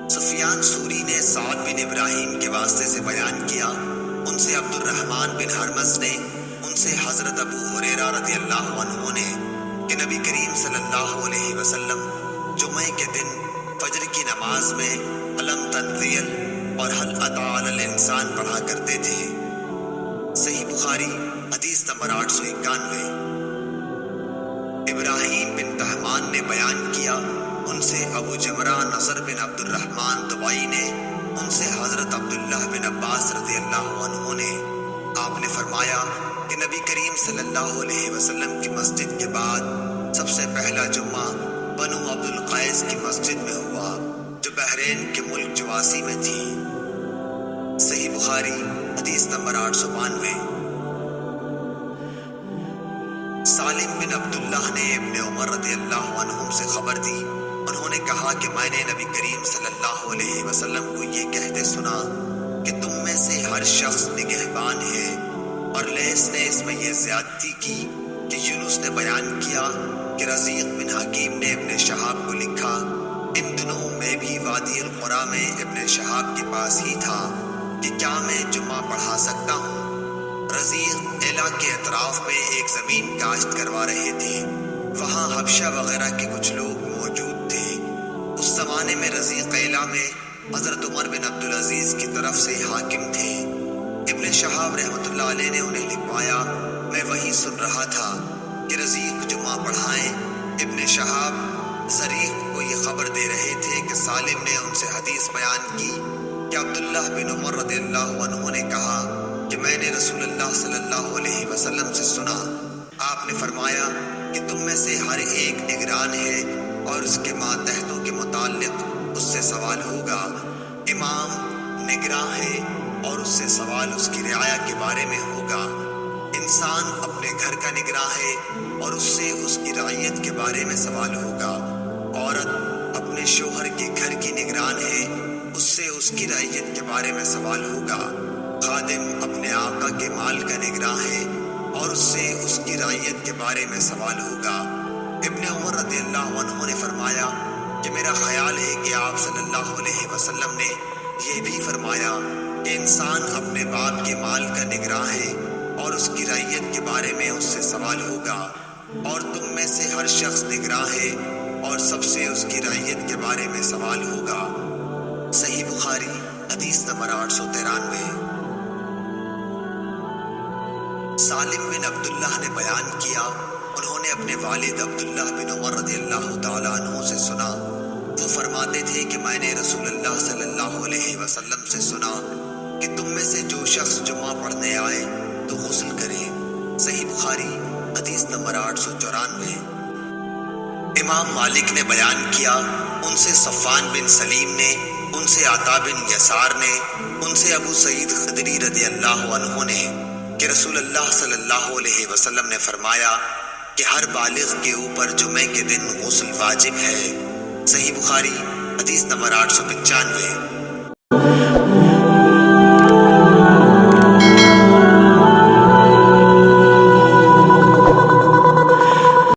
سفیان sorry نے سعد بن ابراہیم کے واسطے سے بیان کیا، ان سے عبد الرحمن بن حرمز نے، ان سے حضرت ابو ہریرہ رضی اللہ عنہ نے کہ نبی کریم صلی اللہ علیہ وسلم جمعے کے دن فجر کی نماز میں الم تنزیل اور هل اتی علی الانسان پڑھا کرتے تھے۔ صحیح بخاری حدیث نمبر 891۔ ابراہیم بن تہمان نے بیان کیا، ان سے ابو جمرہ نصر بن عبد الرحمن طبائی نے، ان سے حضرت عبداللہ بن عباس رضی اللہ عنہ نے، آپ نے فرمایا کہ نبی کریم صلی اللہ علیہ وسلم کی مسجد کے بعد سب سے پہلا جمعہ بنو عبد القیس کی مسجد میں ہوا، جو بحرین کے ملک جواسی میں تھی۔ صحیح بخاری حدیث نمبر 892۔ سالم بن عبداللہ نے ابن عمر رضی اللہ عنہم سے خبر دی، انہوں نے کہا کہ میں نے نبی کریم صلی اللہ علیہ وسلم کو یہ کہتے سنا کہ تم میں سے ہر شخص نگہبان ہے، اور لیث نے اس میں یہ زیادتی کی کہ یونس نے بیان کیا کہ رزیق بن حکیم نے ابن شہاب کو لکھا، ان دنوں میں بھی وادی القریٰ میں ابن شہاب کے پاس ہی تھا کہ کیا میں جمعہ پڑھا سکتا ہوں۔ رزیق ایلا کے اطراف میں ایک زمین کاشت کروا رہے تھے، وہاں حبشہ وغیرہ کے کچھ لوگ موجود تھے۔ اس زمانے میں رزیق ایلا میں حضرت عمر بن عبدالعزیز کی طرف سے حاکم تھے۔ ابن شہاب رحمۃ اللہ علیہ نے انہیں لکھوایا، میں وہیں سن رہا تھا کہ رزیق جمعہ پڑھائیں۔ ابن شہاب زریق کو یہ خبر دے رہے تھے کہ سالم نے ان سے حدیث بیان کی کہ عبداللہ بن عمر رضی اللہ عنہ نے کہا کہ میں نے رسول اللہ صلی اللہ علیہ وسلم سے سنا، آپ نے فرمایا کہ تم میں سے ہر ایک نگران ہے اور اس کے ماتحتوں کے متعلق اس سے سوال ہوگا۔ امام نگراں ہے اور اس سے سوال اس کی رعایا کے بارے میں ہوگا۔ انسان اپنے گھر کا نگراں ہے اور اس سے اس کی رعیت کے بارے میں سوال ہوگا۔ عورت اپنے شوہر کے گھر کی نگران ہے، اس سے اس کی رعیت کے بارے میں سوال ہوگا۔ خادم اپنے آقا کے مال کا نگراں ہے اور اس سے اس کی رعیت کے بارے میں سوال ہوگا۔ ابن عمر رضی اللہ عنہ نے فرمایا کہ میرا خیال ہے کہ آپ صلی اللہ علیہ وسلم نے یہ بھی فرمایا کہ انسان اپنے باپ کے مال کا نگراں ہے اور اس کی رعیت کے بارے میں اس سے سوال ہوگا، اور تم میں سے ہر شخص نگراں ہے اور سب سے اس کی رعیت کے بارے میں سوال ہوگا۔ صحیح بخاری حدیث نمبر 893۔ سالم بن عبداللہ نے بیان کیا، انہوں نے اپنے والد عبداللہ بن عمر رضی اللہ تعالیٰ عنہ سے سنا، وہ فرماتے تھے کہ میں نے رسول اللہ صلی اللہ علیہ وسلم سے سنا کہ تم میں سے جو شخص جمعہ پڑھنے آئے تو غسل کرے۔ صحیح بخاری حدیث نمبر 894۔ امام مالک نے بیان کیا، ان سے صفوان بن سلیم نے، ان سے عطا بن یسار نے، ان سے ابو سعید خدری رضی اللہ عنہ نے کہ رسول اللہ صلی اللہ علیہ وسلم نے فرمایا کہ ہر بالغ کے اوپر جمعے کے دن غسل واجب ہے۔ صحیح بخاری حدیث نمبر 895۔